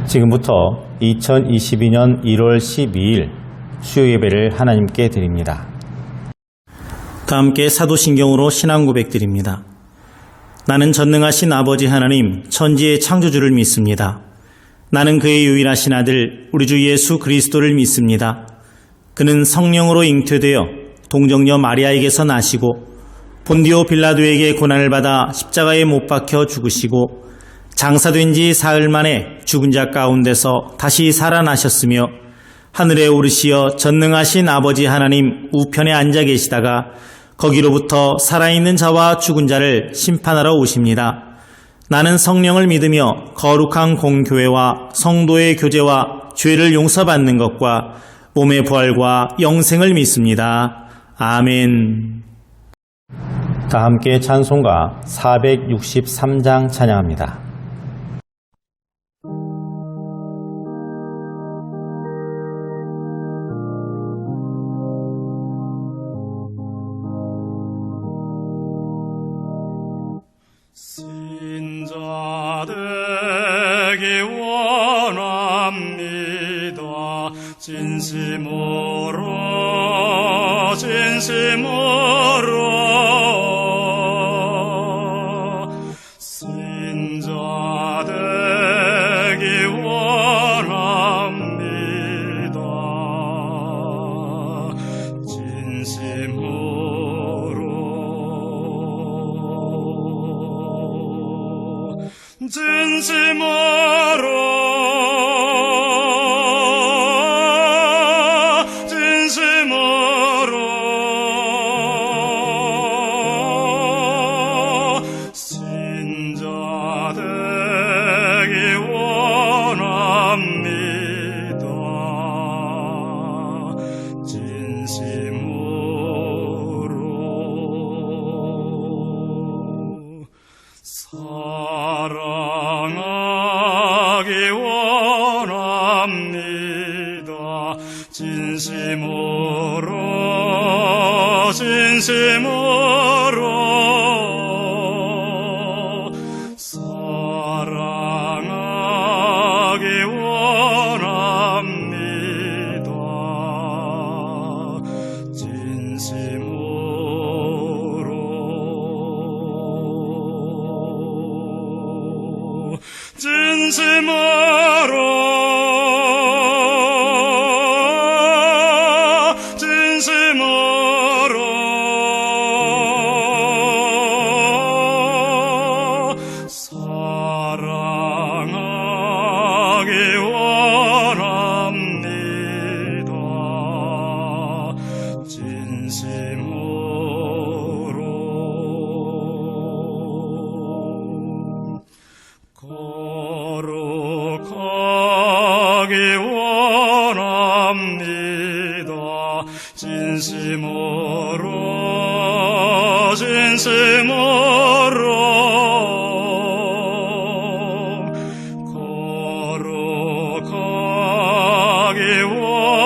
지금부터 2022년 1월 12일 수요 예배를 하나님께 드립니다. 다 함께 사도신경으로 신앙 고백드립니다. 나는 전능하신 아버지 하나님 천지의 창조주를 믿습니다. 나는 그의 유일하신 아들 우리 주 예수 그리스도를 믿습니다. 그는 성령으로 잉태되어 동정녀 마리아에게서 나시고 본디오 빌라도에게 고난을 받아 십자가에 못 박혀 죽으시고 장사된 지 사흘 만에 죽은 자 가운데서 다시 살아나셨으며 하늘에 오르시어 전능하신 아버지 하나님 우편에 앉아 계시다가 거기로부터 살아있는 자와 죽은 자를 심판하러 오십니다. 나는 성령을 믿으며 거룩한 공교회와 성도의 교제와 죄를 용서받는 것과 몸의 부활과 영생을 믿습니다. 아멘. 다 함께 찬송가 463장 찬양합니다. 신자 되기 원합니다. 진심으로 신자 되기 원합니다. 신자 되기 원합니다. 진심으로 사랑하기 원합니다. 진심으로 사랑하기 원합니다. 사랑하기 원합니다. 진심으로 거룩하기 원합니다. 진심으로 거룩하기 원합니다.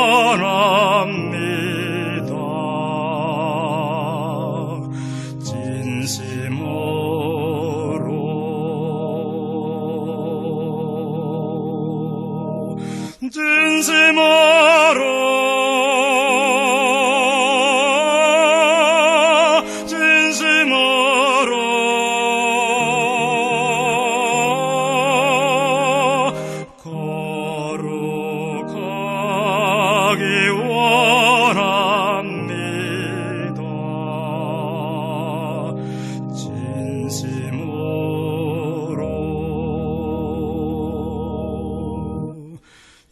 거룩하기 원합니다. 진심으로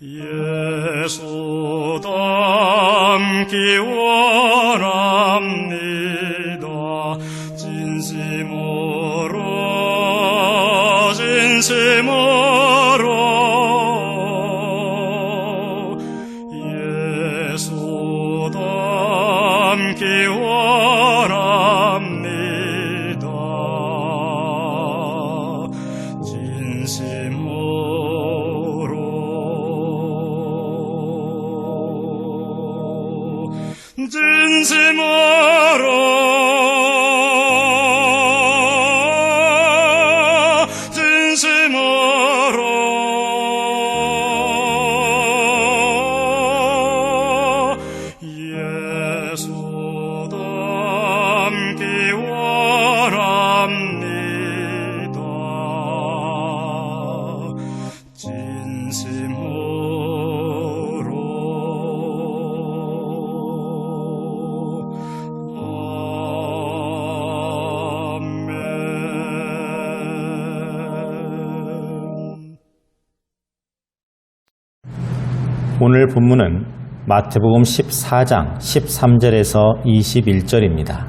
예수 닮기 원합니다. 진심으로 예수 닮기 원합니다. 진심으로 아멘. 오늘 본문은 마태복음 14장 13절에서 21절입니다.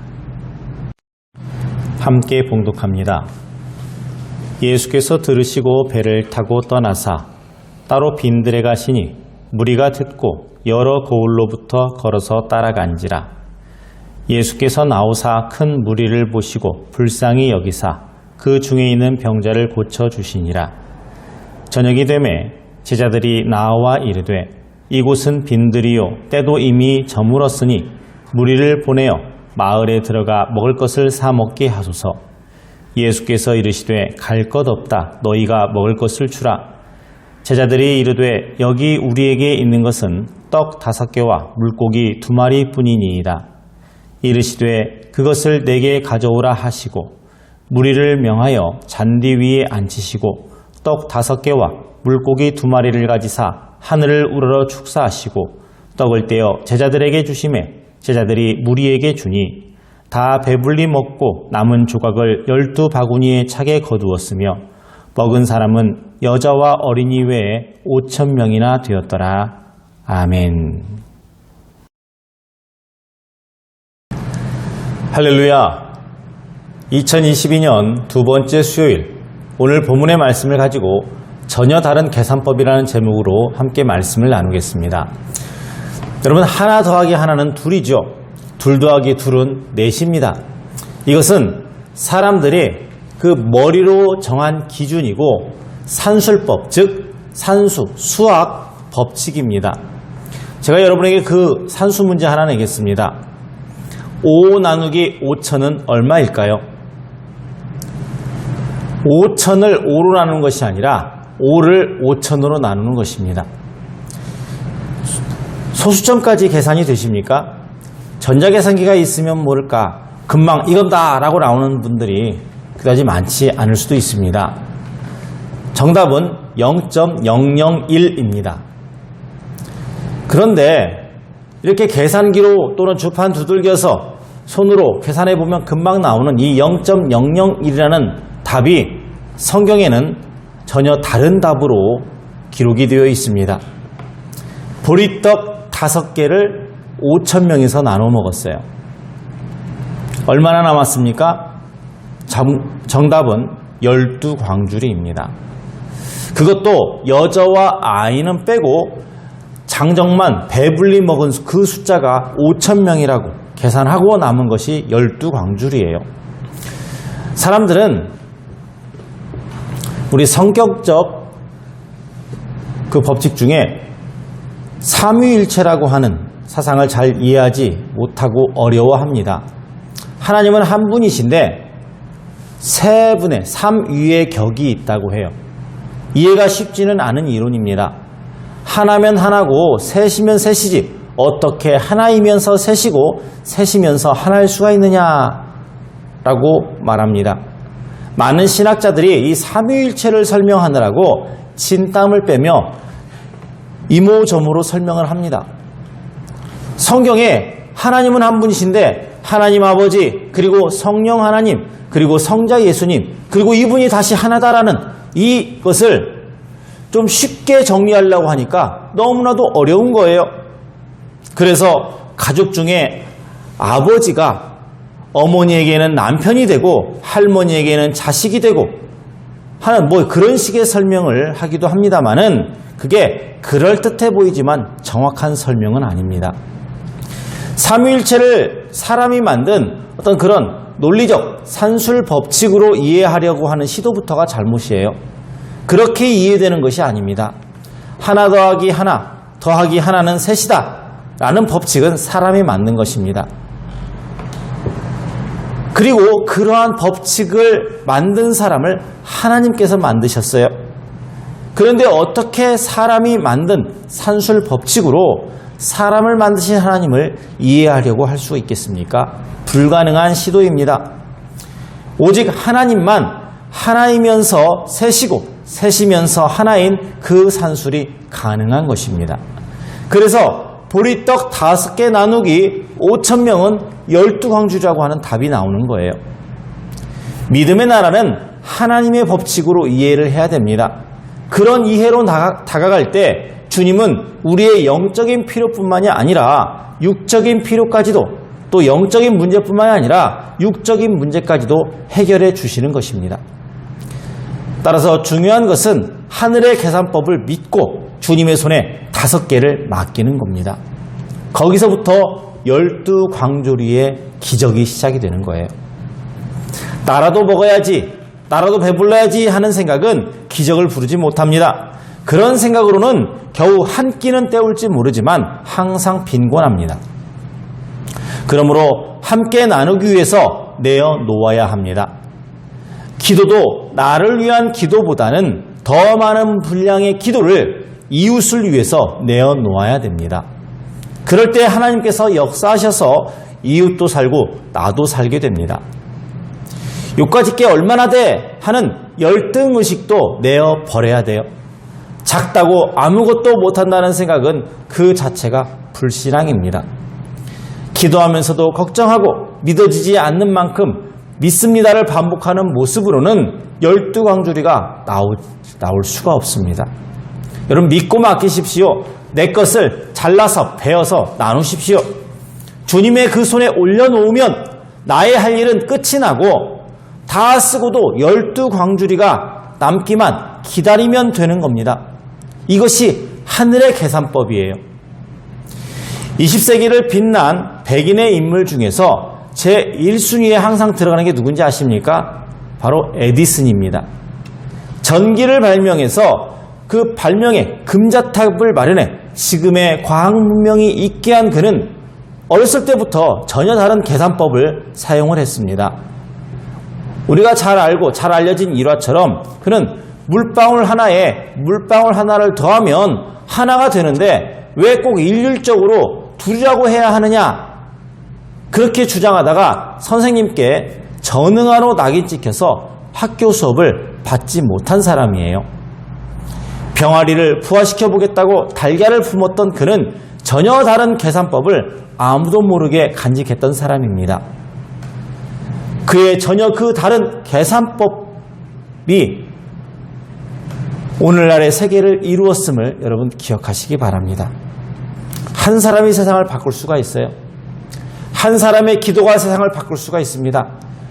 함께 봉독합니다. 예수께서 들으시고 배를 타고 떠나사 따로 빈들에 가시니 무리가 듣고 여러 고을로부터 걸어서 따라간지라. 예수께서 나오사 큰 무리를 보시고 불쌍히 여기사 그 중에 있는 병자를 고쳐주시니라. 저녁이 되매 제자들이 나와 이르되 이곳은 빈들이요 때도 이미 저물었으니 무리를 보내어 마을에 들어가 먹을 것을 사 먹게 하소서. 예수께서 이르시되 갈 것 없다. 너희가 먹을 것을 주라. 제자들이 이르되 여기 우리에게 있는 것은 떡 5개와 물고기 2마리 뿐이니이다. 이르시되 그것을 내게 가져오라 하시고 무리를 명하여 잔디 위에 앉히시고 떡 5개와 물고기 2마리를 가지사 하늘을 우러러 축사하시고 떡을 떼어 제자들에게 주시매 제자들이 무리에게 주니 다 배불리 먹고 남은 조각을 12바구니에 차게 거두었으며 먹은 사람은 여자와 어린이 외에 5,000명이나 되었더라. 아멘. 할렐루야. 2022년 두 번째 수요일, 오늘 본문의 말씀을 가지고 전혀 다른 계산법이라는 제목으로 함께 말씀을 나누겠습니다. 여러분, 하나 더하기 하나는 둘이죠. 둘 더하기 둘은 넷입니다. 이것은 사람들이 그 머리로 정한 기준이고 산술법, 즉 산수, 수학 법칙입니다. 제가 여러분에게 그 산수 문제 하나 내겠습니다. 5 나누기 5천은 얼마일까요? 5천을 5로 나누는 것이 아니라 5를 5천으로 나누는 것입니다. 소수점까지 계산이 되십니까? 전자계산기가 있으면 모를까 금방 이건다 라고 나오는 분들이 그다지 많지 않을 수도 있습니다. 정답은 0.001입니다. 그런데 이렇게 계산기로 또는 주판 두들겨서 손으로 계산해 보면 금방 나오는 이 0.001이라는 답이 성경에는 전혀 다른 답으로 기록이 되어 있습니다. 보리떡 5개를 5,000명에서 나눠 먹었어요. 얼마나 남았습니까? 정답은 12광주리입니다. 그것도 여자와 아이는 빼고 장정만 배불리 먹은 그 숫자가 5,000명이라고 계산하고 남은 것이 12광주리예요. 사람들은 우리 성격적 그 법칙 중에 삼위일체라고 하는 사상을 잘 이해하지 못하고 어려워합니다. 하나님은 한 분이신데 세 분의 삼위의 격이 있다고 해요. 이해가 쉽지는 않은 이론입니다. 하나면 하나고 셋이면 셋이지 어떻게 하나이면서 셋이고 셋이면서 하나일 수가 있느냐라고 말합니다. 많은 신학자들이 이 삼위일체를 설명하느라고 진땀을 빼며 이모저모로 설명을 합니다. 성경에 하나님은 한 분이신데 하나님 아버지 그리고 성령 하나님 그리고 성자 예수님 그리고 이분이 다시 하나다라는 이것을 좀 쉽게 정리하려고 하니까 너무나도 어려운 거예요. 그래서 가족 중에 아버지가 어머니에게는 남편이 되고 할머니에게는 자식이 되고 하는 뭐 그런 식의 설명을 하기도 합니다만은 그게 그럴듯해 보이지만 정확한 설명은 아닙니다. 삼위일체를 사람이 만든 어떤 그런 논리적 산술 법칙으로 이해하려고 하는 시도부터가 잘못이에요. 그렇게 이해되는 것이 아닙니다. 하나 더하기 하나, 더하기 하나는 셋이다 라는 법칙은 사람이 만든 것입니다. 그리고 그러한 법칙을 만든 사람을 하나님께서 만드셨어요. 그런데 어떻게 사람이 만든 산술 법칙으로 사람을 만드신 하나님을 이해하려고 할 수 있겠습니까? 불가능한 시도입니다. 오직 하나님만 하나이면서 셋이고 셋이면서 하나인 그 산술이 가능한 것입니다. 그래서 보리떡 5개 나누기 5,000명은 12광주라고 하는 답이 나오는 거예요. 믿음의 나라는 하나님의 법칙으로 이해를 해야 됩니다. 그런 이해로 다가갈 때 주님은 우리의 영적인 필요뿐만이 아니라 육적인 필요까지도, 또 영적인 문제뿐만이 아니라 육적인 문제까지도 해결해 주시는 것입니다. 따라서 중요한 것은 하늘의 계산법을 믿고 주님의 손에 5개를 맡기는 겁니다. 거기서부터 12광조리의 기적이 시작이 되는 거예요. 나라도 먹어야지, 나라도 배불러야지 하는 생각은 기적을 부르지 못합니다. 그런 생각으로는 겨우 한 끼는 때울지 모르지만 항상 빈곤합니다. 그러므로 함께 나누기 위해서 내어 놓아야 합니다. 기도도 나를 위한 기도보다는 더 많은 분량의 기도를 이웃을 위해서 내어 놓아야 됩니다. 그럴 때 하나님께서 역사하셔서 이웃도 살고 나도 살게 됩니다. 요까짓게 얼마나 돼 하는 열등의식도 내어 버려야 돼요. 작다고 아무것도 못한다는 생각은 그 자체가 불신앙입니다. 기도하면서도 걱정하고 믿어지지 않는 만큼 믿습니다를 반복하는 모습으로는 12광주리가 나올 수가 없습니다. 여러분, 믿고 맡기십시오. 내 것을 잘라서 베어서 나누십시오. 주님의 그 손에 올려놓으면 나의 할 일은 끝이 나고 다 쓰고도 12광주리가 남기만 기다리면 되는 겁니다. 이것이 하늘의 계산법이에요. 20세기를 빛난 백인의 인물 중에서 제 1순위에 항상 들어가는 게 누군지 아십니까? 바로 에디슨입니다. 전기를 발명해서 그 발명에 금자탑을 마련해 지금의 과학 문명이 있게 한 그는 어렸을 때부터 전혀 다른 계산법을 사용을 했습니다. 우리가 잘 알고 잘 알려진 일화처럼 그는 물방울 하나에 물방울 하나를 더하면 하나가 되는데 왜 꼭 일률적으로 둘이라고 해야 하느냐, 그렇게 주장하다가 선생님께 전응아로 낙인 찍혀서 학교 수업을 받지 못한 사람이에요. 병아리를 부화시켜 보겠다고 달걀을 품었던 그는 전혀 다른 계산법을 아무도 모르게 간직했던 사람입니다. 그의 전혀 그 다른 계산법이 오늘날의 세계를 이루었음을 여러분 기억하시기 바랍니다. 한 사람이 세상을 바꿀 수가 있어요. 한 사람의 기도가 세상을 바꿀 수가 있습니다.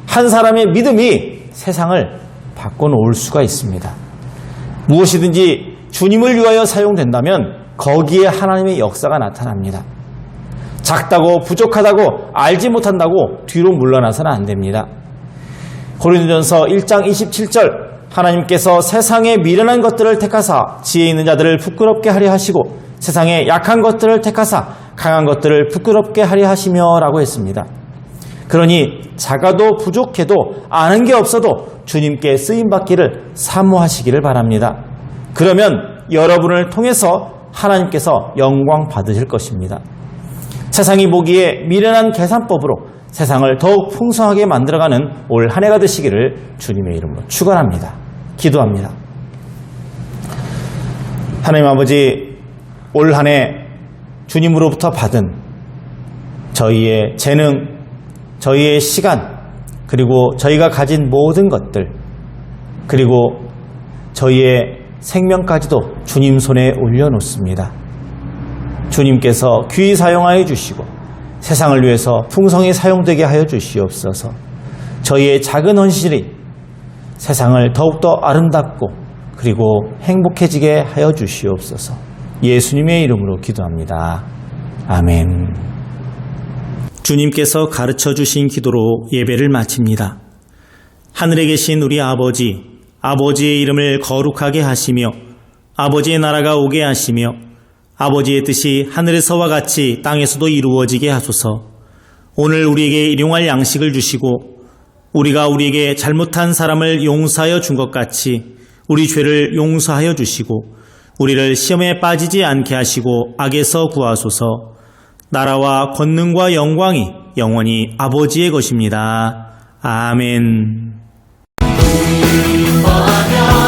한 사람의 믿음이 세상을 바꿔놓을 수가 있습니다. 무엇이든지 주님을 위하여 사용된다면 거기에 하나님의 역사가 나타납니다. 작다고 부족하다고 알지 못한다고 뒤로 물러나서는 안 됩니다. 고린도전서 1장 27절, 하나님께서 세상에 미련한 것들을 택하사 지혜 있는 자들을 부끄럽게 하려 하시고 세상에 약한 것들을 택하사 강한 것들을 부끄럽게 하려 하시며 라고 했습니다. 그러니 작아도 부족해도 아는 게 없어도 주님께 쓰임받기를 사모하시기를 바랍니다. 그러면 여러분을 통해서 하나님께서 영광 받으실 것입니다. 세상이 보기에 미련한 계산법으로 세상을 더욱 풍성하게 만들어가는 올 한 해가 되시기를 주님의 이름으로 축원합니다. 기도합니다. 하나님 아버지, 올 한 해 주님으로부터 받은 저희의 재능, 저희의 시간, 그리고 저희가 가진 모든 것들, 그리고 저희의 생명까지도 주님 손에 올려놓습니다. 주님께서 귀히 사용하여 주시고 세상을 위해서 풍성히 사용되게 하여 주시옵소서. 저희의 작은 헌신이 세상을 더욱더 아름답고 그리고 행복해지게 하여 주시옵소서. 예수님의 이름으로 기도합니다. 아멘. 주님께서 가르쳐 주신 기도로 예배를 마칩니다. 하늘에 계신 우리 아버지, 아버지의 이름을 거룩하게 하시며 아버지의 나라가 오게 하시며 아버지의 뜻이 하늘에서와 같이 땅에서도 이루어지게 하소서. 오늘 우리에게 일용할 양식을 주시고 우리가 우리에게 잘못한 사람을 용서하여 준 것 같이 우리 죄를 용서하여 주시고 우리를 시험에 빠지지 않게 하시고 악에서 구하소서. 나라와 권능과 영광이 영원히 아버지의 것입니다. 아멘. 기뻐하며